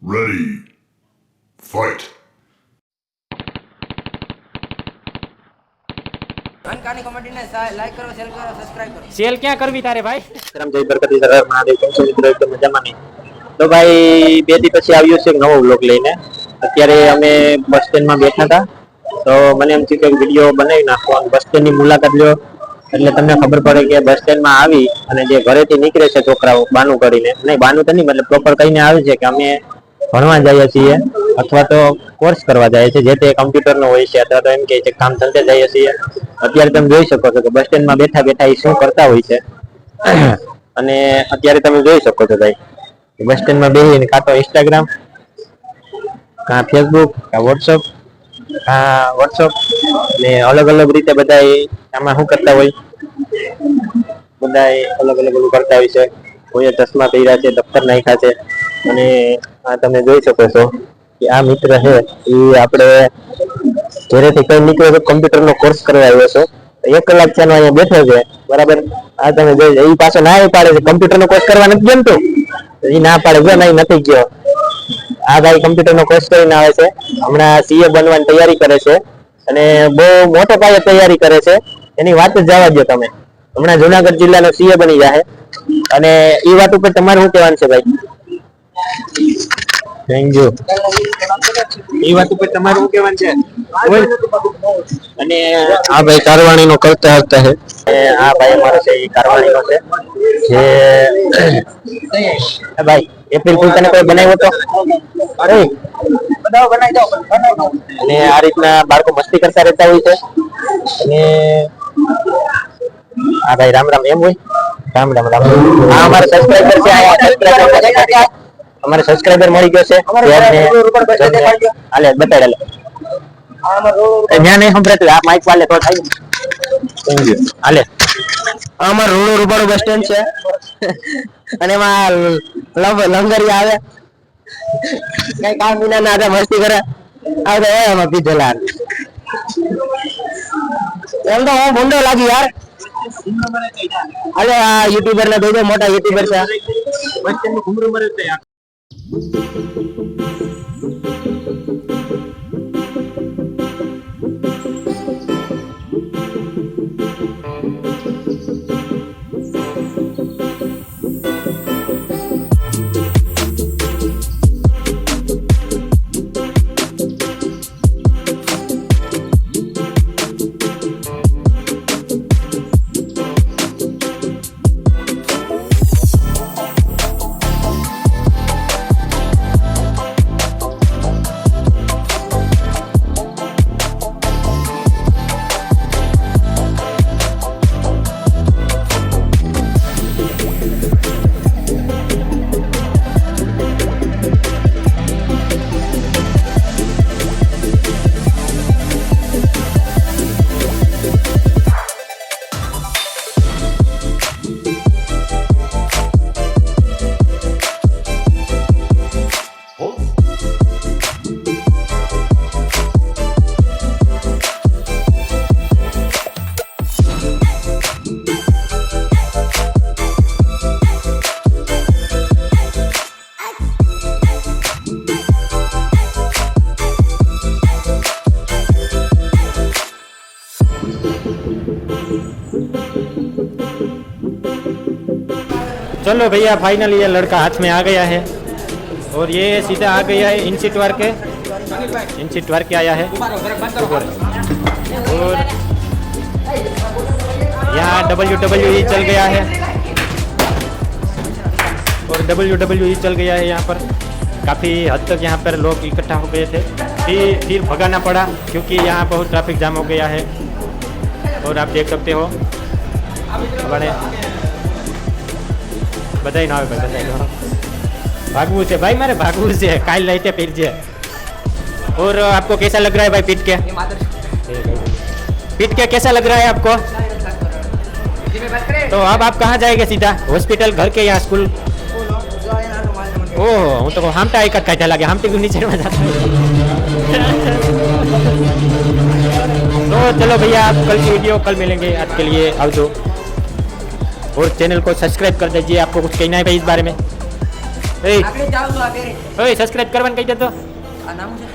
Ready. Fight. અનકાની કોમેડીને like કરો, share કરો, subscribe કરો. સેલ ક્યાં કરવી તારે ભાઈ? રામ જય બરકતી સર મહાદેવ કેમ છો મિત્રો એકદમ મજામાં નહીં તો ભાઈ બે દી પછી આવ્યો છે એક નવો વ્લોગ લઈને અત્યારે અમે બસ સ્ટેન્ડમાં બેઠા હતા તો મને એમ થયું કે વિડીયો બનાવી નાખો અને બસ સ્ટેન્ડની મુલાકાત લ્યો એટલે તમને ખબર પડે કે બસ સ્ટેન્ડમાં આવી અને જે ઘરેથી નીકળે છે છોકરાઓ બાનું કરીને નહીં બાનું તો નહીં મતલબ પ્રોપર કહીને આવે છે કે અમે ભણવા જઈએ છીએ અથવા તો કોર્સ કરવા જઈએ છીએ જે તે કમ્પ્યુટરનો હોય છે અથવા તો એમ કે છે કામ ધંધે જઈએ છીએ અત્યારે તમે જોઈ શકો છો કે બસ સ્ટેન્ડમાં બેઠા બેઠા એ શું કરતા હોય છે અને અત્યારે તમે જોઈ શકો છો ભાઈ બસ સ્ટેન્ડમાં બેસીને કાં તો ઇન્સ્ટાગ્રામ કાં ફેસબુક કાં વોટ્સઅપ ને અલગ અલગ રીતે બધા આમાં શું કરતા હોય બધા અલગ અલગ ઓલું કરતા હોય છે કોઈએ ચશ્મા પહેર્યા છે દફતર નાખ્યા છે અને આ તમે જોઈ શકો છો કે આ મિત્ર છે એ આપણે ઘરેથી કઈ નીકળ્યો તો કમ્પ્યુટરનો કોર્સ કરવા આવ્યો છો 1 કલાક છે અહીંયા બેઠો છે બરાબર આ તમે જોઈ એ પાછો ના પાડે છે કમ્પ્યુટરનો કોર્સ કરવા નથી ગમતું એ ના પાડે જો નહીં નથી ગયો આ ભાઈ કમ્પ્યુટરનો કોર્સ કરીને આવે છે હમણાં સીએ બનવાની તૈયારી કરે છે અને બહુ મોટા પાયે તૈયારી કરે છે એની વાત જ જવા દો તમે હમણાં જુનાગઢ જિલ્લાનો સીએ બની જાય અને એ વાત ઉપર તમારે શું કહેવાનું છે ભાઈ થેન્ક યુ એ વાત ઉપર તમારું શું કહેવાનું છે અને આ ભાઈ કારવાણીનો કરતા હતા છે આ ભાઈ અમારો છે એ કારવાણીનો છે જે ભાઈ એપ્રિલ ફૂલ તને કોઈ બનાવ્યો તો અરે બનાવો બનાવી દો અને આ રીતના બાળકો મસ્તી કરતા રહેતા હોય છે અને આ ભાઈ રામ રામ એમ હોય રામ રામ રામ આ અમારા સબસ્ક્રાઇબર છે અમારે સબસ્ક્રાઇબર મળી ગયો છે હાલે બતાડે ત્યાં નહીં સંભળાતું આ માઇક વાલે તો થાય થેન્ક યુ હાલે અમાર રોડ રૂપાળું બસ સ્ટેન્ડ છે અને એમાં લંગરી આવે કઈ કામ વિના ના આવે મસ્તી કરે આવે એમાં પીધેલા એમ તો હું ભૂંડો લાગી યાર અરે આ યુટ્યુબર ને દોજો મોટા યુટ્યુબર છે બસ સ્ટેન્ડ નું ઘુમરું મરે છે યાર चलो भैया फाइनली ये लड़का हाथ में आ गया है और ये सीधा आ गया है इंचिट वार के आया है और यहाँ WWE चल गया है और WWE चल गया है यहाँ पर काफ़ी हद तक यहाँ पर लोग इकट्ठा हो गए थे फिर भगाना पड़ा क्योंकि यहाँ बहुत ट्रैफिक जाम हो गया है और आप देख सकते हो बड़े बधाई ना भाई बधाई ना भागवू से भाई मारे भागवू से काल लाइटे फिर जे और आपको कैसा लग रहा है भाई पीट के कैसा लग रहा है आपको तो अब आप कहाँ जाएंगे सीधा हॉस्पिटल घर के या स्कूल ओह હું તો હામટા એક કાઢ્યા લાગે હામટી नीचे में जाता तो चलो भैया आप कल की वीडियो कल मिलेंगे आज के लिए आवजो और चैनल को सब्सक्राइब कर दीजिए आपको कुछ कहना है भाई इस बारे में એ આગળ જાવ તો આ બેરી ઓય સબસ્ક્રાઇબ કરવાનું કહી દેતો આ નામ છે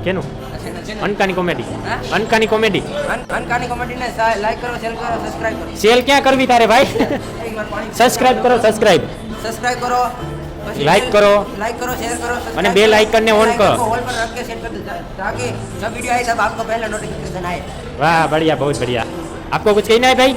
કેનું ચેનલ અનકાની કોમેડી હા? અનકાની કોમેડી અનકાની કોમેડીને લાઈક કરો શેર કરો સબસ્ક્રાઇબ કરો સેલ ક્યાં કરવી તારે ભાઈ સબસ્ક્રાઇબ કરો સબસ્ક્રાઇબ સબસ્ક્રાઇબ કરો પછી Like કરો. लाइक करो शेयर करो subscribe અને बेल आइकन ने बेल on आइकन करो। को ऑल पर रख के सेट कर दो ताकि जब वीडियो आए तब आपको पहले नोटिफिकेशन आए वाह बढ़िया बहुत बढ़िया आपको कुछ कहना है भाई